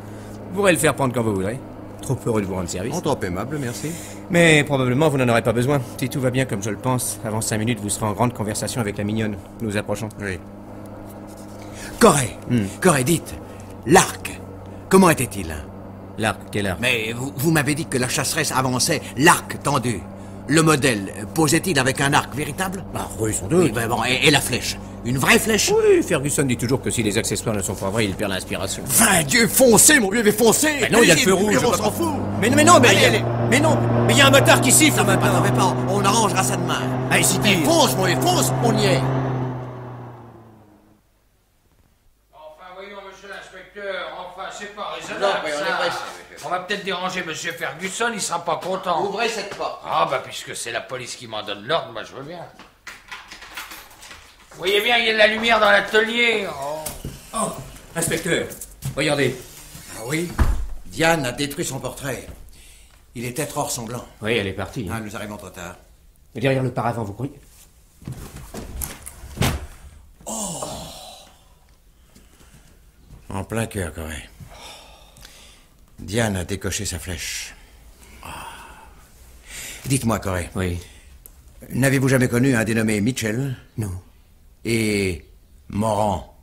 Vous pourrez le faire prendre quand vous voudrez. Trop heureux de vous rendre service. Trop aimable, merci. Mais probablement vous n'en aurez pas besoin. Si tout va bien comme je le pense, avant 5 minutes, vous serez en grande conversation avec la mignonne. Nous approchons. Oui. Corée, dites, l'arc, comment était-il? L'arc, quel arc? Mais vous m'avez dit que la chasseresse avançait, l'arc tendu. Le modèle, posait-il avec un arc véritable? Ah oui, sans doute. Oui, ben bon, et la flèche? Une vraie flèche? Oui, Ferguson dit toujours que si les accessoires ne sont pas vrais, il perd l'inspiration. Enfin, Dieu, foncez, mon vieux, mais foncez! Mais non, il y a le feu rouge. On s'en fout! Mais non, mais il y a un motard qui siffle maintenant. Pas, on arrangera ça demain. Allez, si Mais fonce, mon vieux, fonce, on y est! Enfin, voyons, monsieur l'inspecteur, c'est pas raisonnable, ça. On va peut-être déranger monsieur Ferguson, il sera pas content. Ouvrez cette porte. Ah, bah, puisque c'est la police qui m'en donne l'ordre, moi, je veux bien. Vous voyez bien, il y a de la lumière dans l'atelier. Oh, inspecteur, regardez. Ah oui, Diane a détruit son portrait. Il était trop ressemblant. Oui, elle est partie. Ah, nous arrivons trop tard. Mais derrière le paravent, vous croyez? Oh! En plein cœur, Corée. Diane a décoché sa flèche. Oh. Dites-moi, Corée. Oui. N'avez-vous jamais connu un dénommé Mitchell? Non. Et Morand?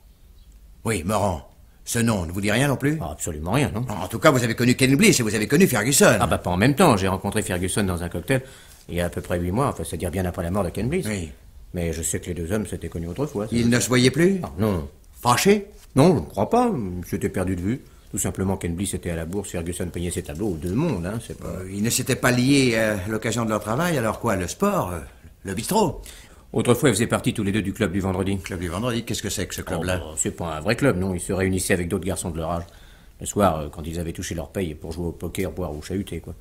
Oui, Morand. Ce nom ne vous dit rien non plus? Oh, absolument rien, non. En tout cas, vous avez connu Ken Bliss et vous avez connu Ferguson. Ah bah pas en même temps. J'ai rencontré Ferguson dans un cocktail il y a à peu près 8 mois, enfin c'est-à-dire bien après la mort de Ken Bliss. Oui. Mais je sais que les deux hommes s'étaient connus autrefois. Ils ne se voyaient plus? Ah, non. Fâchés? Non, je ne crois pas. J'étais perdu de vue. Tout simplement, Ken Bliss était à la bourse, Ferguson peignait ses tableaux aux deux mondes, hein, c'est pas... Ils ne s'étaient pas liés à l'occasion de leur travail, alors quoi? Le sport? Le bistrot? Autrefois, ils faisaient partie tous les deux du club du vendredi. Club du vendredi? Qu'est-ce que c'est que ce club-là? Oh, c'est pas un vrai club, non. Ils se réunissaient avec d'autres garçons de leur âge. Le soir, quand ils avaient touché leur paye pour jouer au poker, boire ou chahuter, quoi.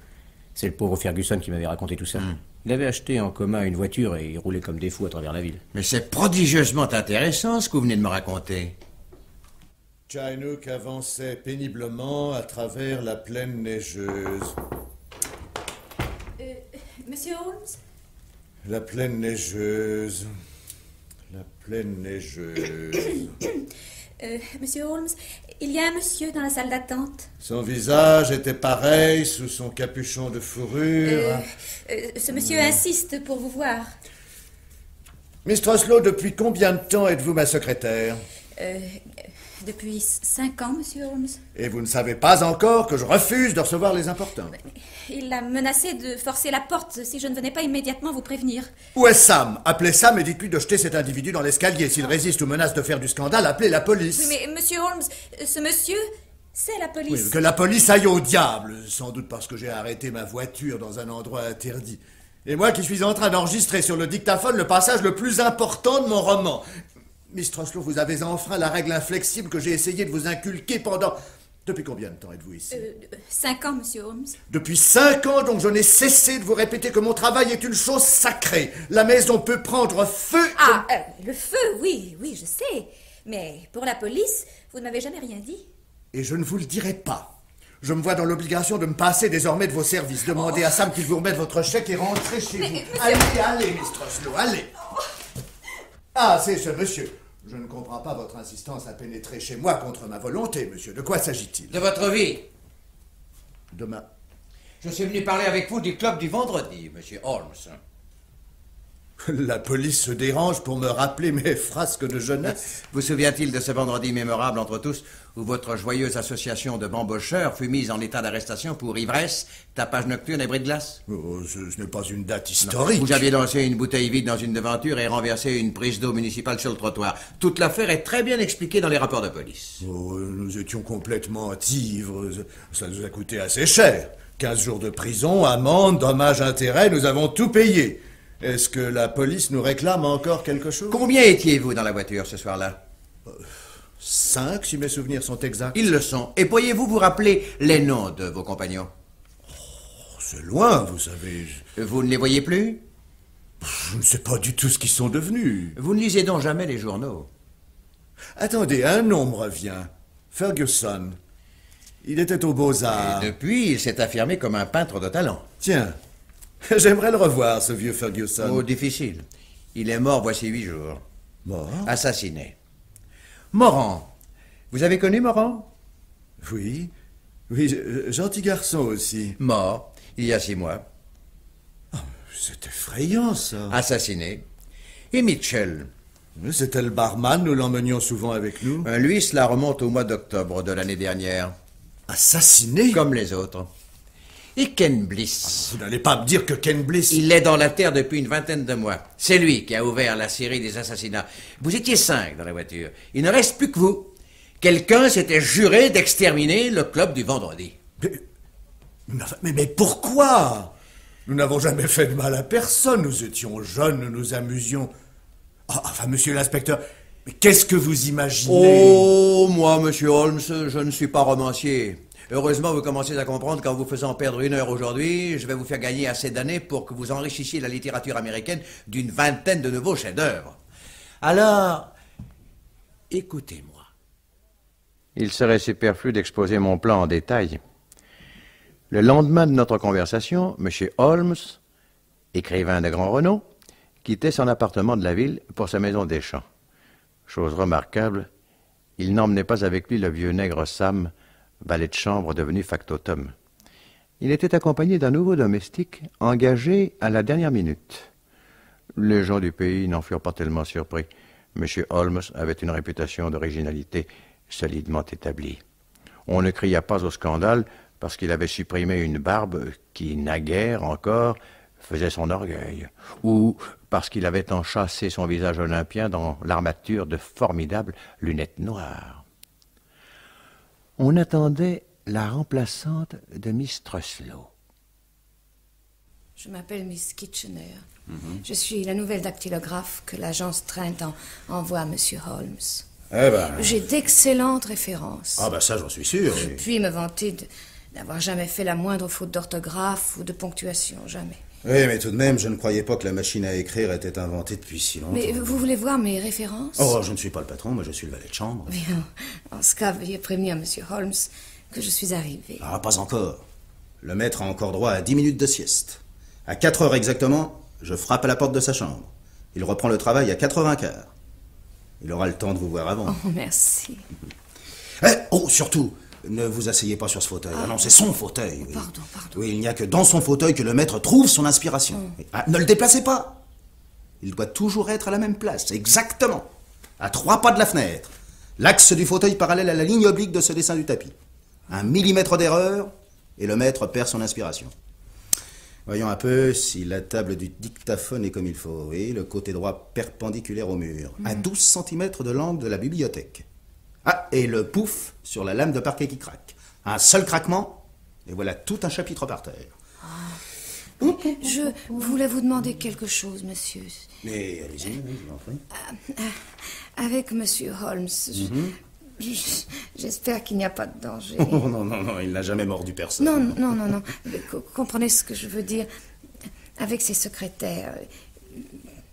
C'est le pauvre Ferguson qui m'avait raconté tout ça. Il avait acheté en commun une voiture et il roulait comme des fous à travers la ville. Mais c'est prodigieusement intéressant ce que vous venez de me raconter. Chinook avançait péniblement à travers la plaine neigeuse. Monsieur Holmes? La plaine neigeuse. La plaine neigeuse. Monsieur Holmes, il y a un monsieur dans la salle d'attente. Son visage était pareil sous son capuchon de fourrure. Ce monsieur insiste pour vous voir. Miss Troslow, depuis combien de temps êtes-vous ma secrétaire? Depuis 5 ans, monsieur Holmes. Et vous ne savez pas encore que je refuse de recevoir les importants. Il a menacé de forcer la porte si je ne venais pas immédiatement vous prévenir. Où est Sam? Appelez Sam et dites-lui de jeter cet individu dans l'escalier. S'il résiste ou menace de faire du scandale, appelez la police. Oui, mais monsieur Holmes, ce monsieur, c'est la police. Oui, que la police aille au diable. Sans doute parce que j'ai arrêté ma voiture dans un endroit interdit. Et moi qui suis en train d'enregistrer sur le dictaphone le passage le plus important de mon roman. Miss Troslow, vous avez enfreint la règle inflexible que j'ai essayé de vous inculquer pendant... Depuis combien de temps êtes-vous ici? 5 ans, monsieur Holmes. Depuis 5 ans, donc je n'ai cessé de vous répéter que mon travail est une chose sacrée. La maison peut prendre feu... Ah, le feu, oui, je sais. Mais pour la police, vous ne m'avez jamais rien dit. Et je ne vous le dirai pas. Je me vois dans l'obligation de me passer désormais de vos services. Demandez à Sam qu'il vous remette votre chèque et rentrez chez vous. Allez, Miss Troslow, allez. Ah, c'est ce monsieur. Je ne comprends pas votre insistance à pénétrer chez moi contre ma volonté, monsieur. De quoi s'agit-il? De votre vie. De ma... Je suis venu parler avec vous du club du vendredi, monsieur Holmes. La police se dérange pour me rappeler mes frasques de jeunesse. Vous souvient-il de ce vendredi mémorable entre tous, où votre joyeuse association de bambocheurs fut mise en état d'arrestation pour ivresse, tapage nocturne et bris de glace? Oh, ce n'est pas une date historique. Vous aviez lancé une bouteille vide dans une devanture et renversé une prise d'eau municipale sur le trottoir. Toute l'affaire est très bien expliquée dans les rapports de police. Oh, nous étions complètement ivres. Ça nous a coûté assez cher. 15 jours de prison, amende, dommages, intérêts, nous avons tout payé. Est-ce que la police nous réclame encore quelque chose? Combien étiez-vous dans la voiture ce soir-là? 5, si mes souvenirs sont exacts. Ils le sont. Et pourriez-vous vous rappeler les noms de vos compagnons? c'est loin, vous savez. Vous ne les voyez plus? Je ne sais pas du tout ce qu'ils sont devenus. Vous ne lisez donc jamais les journaux? Attendez, un nom me revient. Ferguson. Il était aux Beaux-Arts. Et depuis, il s'est affirmé comme un peintre de talent. Tiens, j'aimerais le revoir, ce vieux Ferguson. Oh, difficile. Il est mort voici 8 jours. Mort? Assassiné. Morand. Vous avez connu Morand? Oui. Oui, gentil garçon aussi. Mort, il y a 6 mois. Oh, c'est effrayant, ça. Assassiné. Et Mitchell? C'était le barman, nous l'emmenions souvent avec nous. Lui, cela remonte au mois d'octobre de l'année dernière. Assassiné? Comme les autres. Et Ken Bliss? Vous n'allez pas me dire que Ken Bliss... Il est dans la terre depuis une vingtaine de mois. C'est lui qui a ouvert la série des assassinats. Vous étiez 5 dans la voiture. Il ne reste plus que vous. Quelqu'un s'était juré d'exterminer le club du vendredi. Mais pourquoi? Nous n'avons jamais fait de mal à personne. Nous étions jeunes, nous nous amusions. Enfin, monsieur l'inspecteur, mais qu'est-ce que vous imaginez? Oh, moi, monsieur Holmes, je ne suis pas romancier. Heureusement, vous commencez à comprendre qu'en vous faisant perdre 1 heure aujourd'hui, je vais vous faire gagner assez d'années pour que vous enrichissiez la littérature américaine d'une 20aine de nouveaux chefs-d'œuvre. Alors, écoutez-moi. Il serait superflu d'exposer mon plan en détail. Le lendemain de notre conversation, M. Holmes, écrivain de grand renom, quittait son appartement de la ville pour sa maison des champs. Chose remarquable, il n'emmenait pas avec lui le vieux nègre Sam, valet de chambre devenu factotum. Il était accompagné d'un nouveau domestique engagé à la dernière minute. Les gens du pays n'en furent pas tellement surpris. M. Holmes avait une réputation d'originalité solidement établie. On ne cria pas au scandale parce qu'il avait supprimé une barbe qui, naguère encore, faisait son orgueil, ou parce qu'il avait enchâssé son visage olympien dans l'armature de formidables lunettes noires. On attendait la remplaçante de Miss Truslow. Je m'appelle Miss Kitchener. Je suis la nouvelle dactylographe que l'agence Trent envoie à M. Holmes. Eh ben... J'ai d'excellentes références. Ah ben ça, j'en suis sûr. Je puis me vanter d'avoir jamais fait la moindre faute d'orthographe ou de ponctuation, jamais. Oui, mais tout de même, je ne croyais pas que la machine à écrire était inventée depuis si longtemps. Mais vous voulez voir mes références? Oh, je ne suis pas le patron, moi je suis le valet de chambre. Bien, en ce cas, veuillez prévenir M. Holmes que je suis arrivé. Ah, pas encore. Le maître a encore droit à 10 minutes de sieste. À 4 heures exactement, je frappe à la porte de sa chambre. Il reprend le travail à 4h15. Il aura le temps de vous voir avant. Oh, merci. Oh, surtout, ne vous asseyez pas sur ce fauteuil. Ah non, c'est son fauteuil. Oui. Pardon. Oui, il n'y a que dans son fauteuil que le maître trouve son inspiration. Ne le déplacez pas. Il doit toujours être à la même place, exactement. À 3 pas de la fenêtre. L'axe du fauteuil parallèle à la ligne oblique de ce dessin du tapis. 1 millimètre d'erreur, et le maître perd son inspiration. Voyons un peu si la table du dictaphone est comme il faut. Oui, le côté droit perpendiculaire au mur, à 12 cm de l'angle de la bibliothèque. Ah, et le pouf sur la lame de parquet qui craque. Un seul craquement, et voilà tout un chapitre par terre. Je voulais vous demander quelque chose, monsieur. Mais allez-y, je vous en prie. Avec monsieur Holmes, j'espère qu'il n'y a pas de danger. Oh, non, il n'a jamais mordu personne. Non. Comprenez ce que je veux dire. Avec ses secrétaires,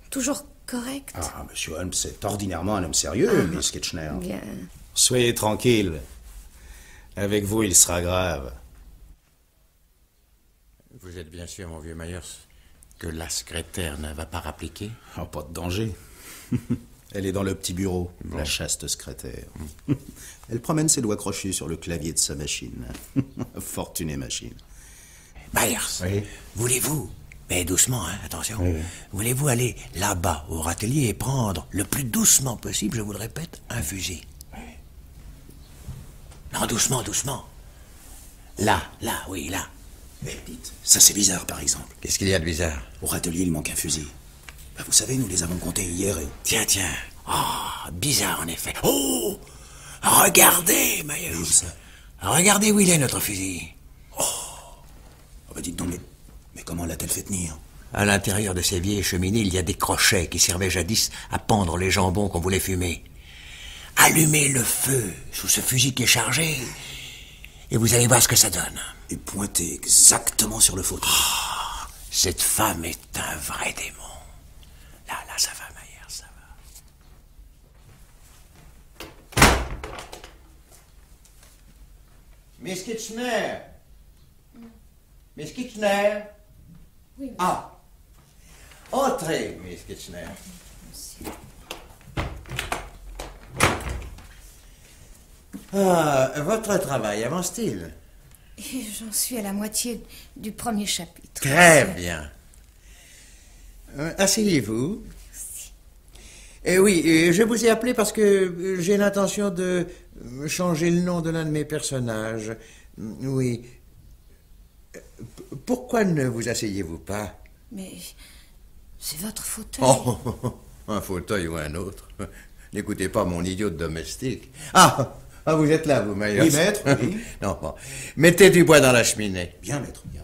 toujours correct. Ah, monsieur Holmes, c'est ordinairement un homme sérieux, Miss Kitchener. Bien. Soyez tranquille. Avec vous, il sera grave. Vous êtes bien sûr, mon vieux Myers, que la secrétaire ne va pas rappliquer? Oh, pas de danger. Elle est dans le petit bureau, la chaste secrétaire. Elle promène ses doigts crochus sur le clavier de sa machine. Fortunée machine. Myers, voulez-vous, mais doucement, hein, attention, voulez-vous aller là-bas au râtelier et prendre le plus doucement possible, je vous le répète, un fusil? Non, doucement. Là, oui, là. Mais dites, ça c'est bizarre par exemple. Qu'est-ce qu'il y a de bizarre? Au râtelier, il manque un fusil. Vous savez, nous les avons comptés hier et... Tiens. Oh, bizarre en effet. Oh, regardez, Myers. Oui, ça. Regardez où il est, notre fusil. Oh, dites donc, mais comment l'a-t-elle fait tenir? À l'intérieur de ces vieilles cheminées, il y a des crochets qui servaient jadis à pendre les jambons qu'on voulait fumer. Allumez le feu sous ce fusil qui est chargé, Et vous allez voir ce que ça donne. Et pointez exactement sur le fauteuil. Oh, cette femme est un vrai démon. Là, ça va, Mayer, ça va. Miss Kitchener. Miss Kitchener. Oui. Ah. Entrez, Miss Kitchener. Ah, votre travail avance-t-il? J'en suis à la moitié du premier chapitre. Très bien. Asseyez-vous. Oui, je vous ai appelé parce que j'ai l'intention de changer le nom de l'un de mes personnages. Oui. Pourquoi ne vous asseyez-vous pas? Mais c'est votre fauteuil. Oh, un fauteuil ou un autre. N'écoutez pas mon idiot de domestique. Ah, vous êtes là, vous, Mayer. Oui, maître, oui. Non, bon. Mettez du bois dans la cheminée. Bien, maître, bien.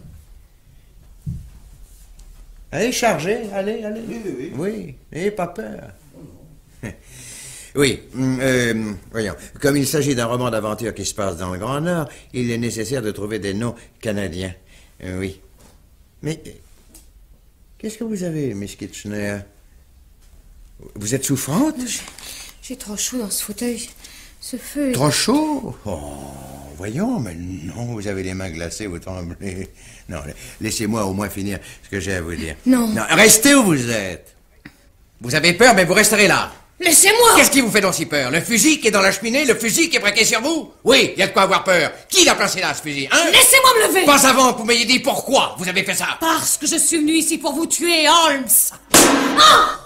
Allez, chargez, allez. Oui. Oui, n'ayez pas peur. Oui, voyons. Comme il s'agit d'un roman d'aventure qui se passe dans le Grand Nord, il est nécessaire de trouver des noms canadiens. Oui. Mais qu'est-ce que vous avez, Miss Kitchener? Vous êtes souffrante? J'ai trop chaud dans ce fauteuil. Ce feu... Trop chaud? Oh, voyons, mais non, vous avez les mains glacées, vous tremblez. Non, laissez-moi au moins finir ce que j'ai à vous dire. Non. Restez où vous êtes. Vous avez peur, mais vous resterez là. Laissez-moi! Qu'est-ce qui vous fait donc si peur? Le fusil qui est dans la cheminée, le fusil qui est braqué sur vous? Oui, il y a de quoi avoir peur. Qui l'a placé là, ce fusil, hein? Laissez-moi me lever! Pas avant que vous m'ayez dit pourquoi vous avez fait ça. Parce que je suis venu ici pour vous tuer, Holmes. Ah!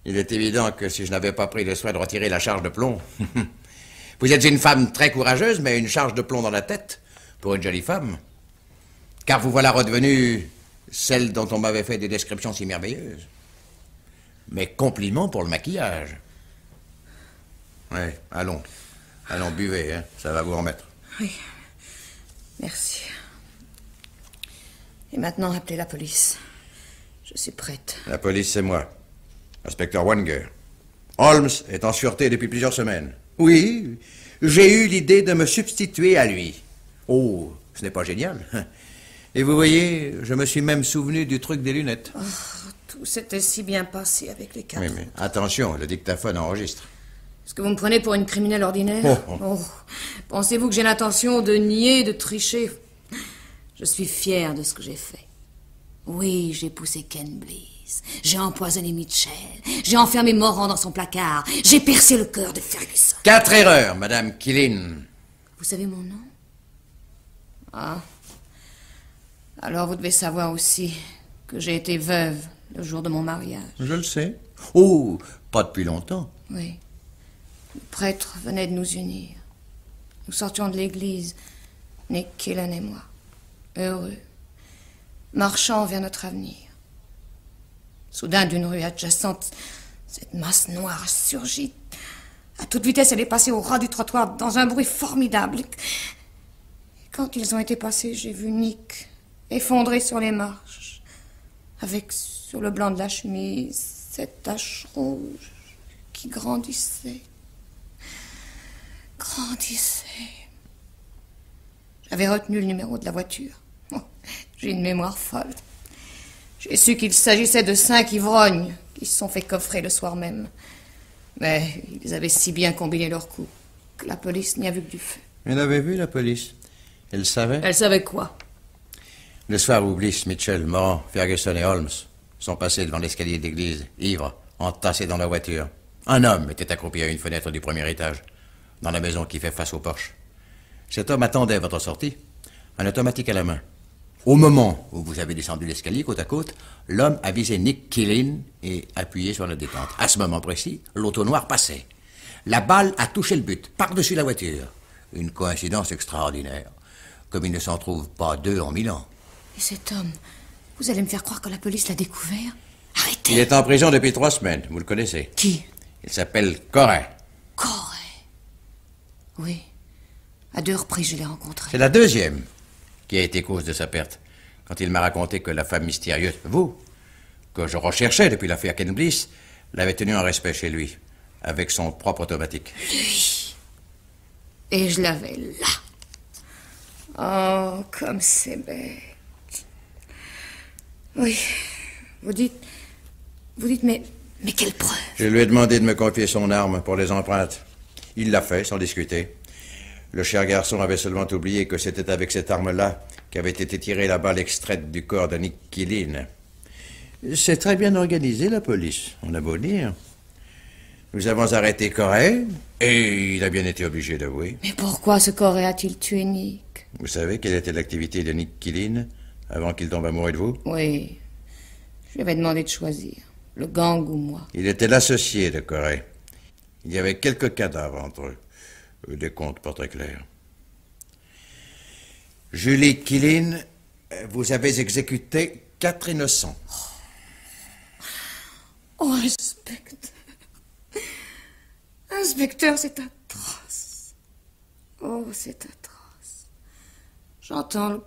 Il est évident que si je n'avais pas pris le soin de retirer la charge de plomb... Vous êtes une femme très courageuse, mais une charge de plomb dans la tête, pour une jolie femme. Car vous voilà redevenue celle dont on m'avait fait des descriptions si merveilleuses. Mes compliments pour le maquillage. Oui, allons, buvez, hein, ça va vous remettre. Oui, merci. Et maintenant, appelez la police. Je suis prête. La police, c'est moi, inspecteur Wenger. Holmes est en sûreté depuis plusieurs semaines. Oui, j'ai eu l'idée de me substituer à lui. Oh, ce n'est pas génial. Et vous voyez, je me suis même souvenu du truc des lunettes. Oh, tout s'était si bien passé avec les quatre. Oui, mais attention, le dictaphone enregistre. Est-ce que vous me prenez pour une criminelle ordinaire? Oh. Pensez-vous que j'ai l'intention de nier, de tricher? Je suis fière de ce que j'ai fait. Oui, j'ai poussé Ken Bliss. J'ai empoisonné Mitchell. J'ai enfermé Moran dans son placard. J'ai percé le cœur de Ferguson. 4 erreurs, Madame Killin. Vous savez mon nom? Ah. Alors vous devez savoir aussi que j'ai été veuve le jour de mon mariage. Je le sais. Oh, pas depuis longtemps. Oui. Le prêtre venait de nous unir. Nous sortions de l'église, Nick Killen et moi, heureux, marchant vers notre avenir. Soudain, d'une rue adjacente, cette masse noire surgit. À toute vitesse, elle est passée au ras du trottoir dans un bruit formidable. Et quand ils ont été passés, j'ai vu Nick effondré sur les marches, avec sur le blanc de la chemise cette tache rouge qui grandissait. J'avais retenu le numéro de la voiture. Oh, j'ai une mémoire folle. J'ai su qu'il s'agissait de 5 ivrognes qui se sont fait coffrer le soir même. Mais ils avaient si bien combiné leurs coups que la police n'y a vu que du feu. Elle avait vu, la police. Elle savait? Elle savait quoi? Le soir où Bliss, Mitchell, Moran, Ferguson et Holmes sont passés devant l'escalier d'église, ivres, entassés dans la voiture. Un homme était accroupi à une fenêtre du premier étage, dans la maison qui fait face au porche. Cet homme attendait votre sortie, un automatique à la main. Au moment où vous avez descendu l'escalier côte à côte, l'homme a visé Nick Killin et appuyé sur la détente. À ce moment précis, l'auto noir passait. La balle a touché le but, par-dessus la voiture. Une coïncidence extraordinaire, comme il ne s'en trouve pas 2 en 1000 ans. Et cet homme, vous allez me faire croire que la police l'a découvert? Arrêtez! Il est en prison depuis 3 semaines, vous le connaissez. Qui? Il s'appelle Corey. Corey? Oui. À 2 reprises, je l'ai rencontré. C'est la 2e qui a été cause de sa perte. Quand il m'a raconté que la femme mystérieuse, vous, que je recherchais depuis l'affaire Ken Bliss, l'avait tenu en respect chez lui. avec son propre automatique. Lui. Et je l'avais là. Oh, comme c'est bête. Oui. Vous dites, mais quelle preuve? Je lui ai demandé de me confier son arme pour les empreintes. Il l'a fait, sans discuter. Le cher garçon avait seulement oublié que c'était avec cette arme-là qu'avait été tirée la balle extraite du corps de Nick Quillen. C'est très bien organisé, la police, on a beau dire. Nous avons arrêté Corey, et il a bien été obligé d'avouer. Mais pourquoi ce Corey a-t-il tué Nick? Vous savez quelle était l'activité de Nick Quillen avant qu'il tombe amoureux de vous? Oui. Je lui avais demandé de choisir. Le gang ou moi. Il était l'associé de Corey. Il y avait quelques cadavres entre eux. Des comptes pas très clairs. Julie Quillen, vous avez exécuté 4 innocents. Oh, inspecteur. Inspecteur, c'est atroce. Oh, c'est atroce. J'entends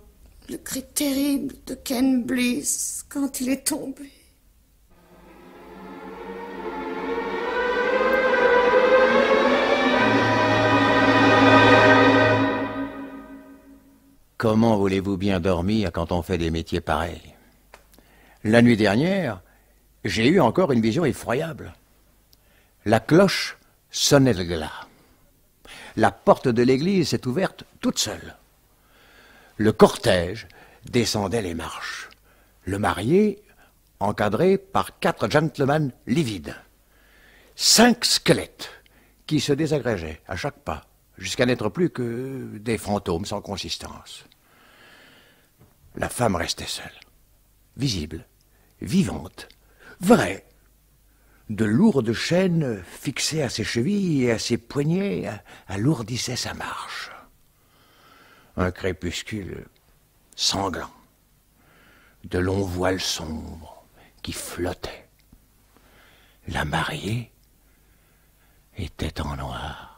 le cri terrible de Ken Bliss quand il est tombé. Comment voulez-vous bien dormir quand on fait des métiers pareils? La nuit dernière, j'ai eu encore une vision effroyable. La cloche sonnait le glas. La porte de l'église s'est ouverte toute seule. Le cortège descendait les marches. Le marié, encadré par 4 gentlemen livides. 5 squelettes qui se désagrégeaient à chaque pas, jusqu'à n'être plus que des fantômes sans consistance. La femme restait seule, visible, vivante, vraie. De lourdes chaînes fixées à ses chevilles et à ses poignets alourdissaient sa marche. Un crépuscule sanglant, de longs voiles sombres qui flottaient. La mariée était en noir.